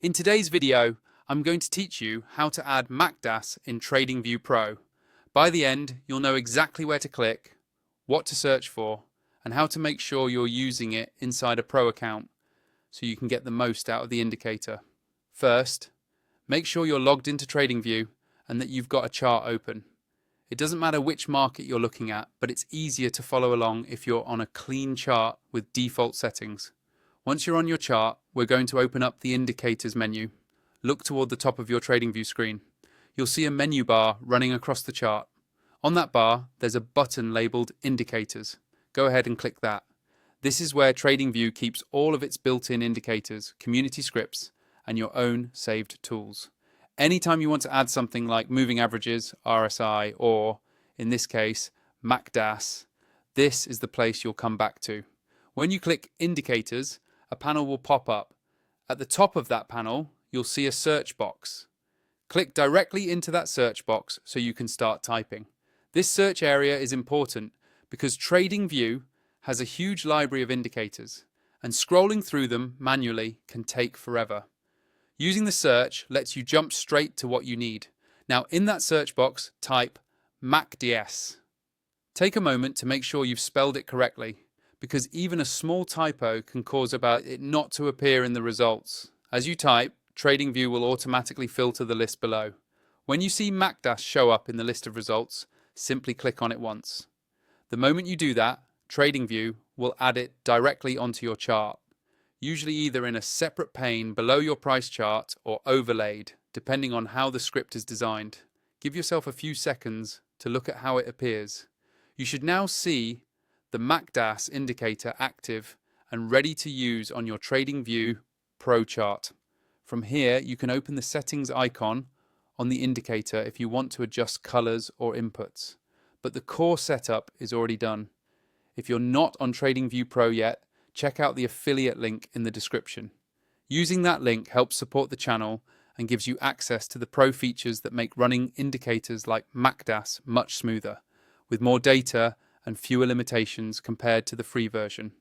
In today's video, I'm going to teach you how to add MACDAS in TradingView Pro. By the end, you'll know exactly where to click, what to search for, and how to make sure you're using it inside a Pro account so you can get the most out of the indicator. First, make sure you're logged into TradingView and that you've got a chart open. It doesn't matter which market you're looking at, but it's easier to follow along if you're on a clean chart with default settings. Once you're on your chart, we're going to open up the Indicators menu. Look toward the top of your TradingView screen. You'll see a menu bar running across the chart. On that bar, there's a button labeled Indicators. Go ahead and click that. This is where TradingView keeps all of its built-in indicators, community scripts, and your own saved tools. Anytime you want to add something like moving averages, RSI, or, in this case, MACDAS, this is the place you'll come back to. When you click Indicators, a panel will pop up. At the top of that panel, you'll see a search box. Click directly into that search box so you can start typing. This search area is important because TradingView has a huge library of indicators, and scrolling through them manually can take forever. Using the search lets you jump straight to what you need. Now, in that search box, type MACDAS. Take a moment to make sure you've spelled it correctly, because even a small typo can cause it not to appear in the results. As you type, TradingView will automatically filter the list below. When you see MACDAS show up in the list of results, simply click on it once. The moment you do that, TradingView will add it directly onto your chart, usually either in a separate pane below your price chart or overlaid, depending on how the script is designed. Give yourself a few seconds to look at how it appears. You should now see the MACDAS indicator active and ready to use on your TradingView Pro chart. From here, you can open the settings icon on the indicator if you want to adjust colors or inputs. But the core setup is already done. If you're not on TradingView Pro yet, check out the affiliate link in the description. Using that link helps support the channel and gives you access to the Pro features that make running indicators like MACDAS much smoother, with more data and fewer limitations compared to the free version.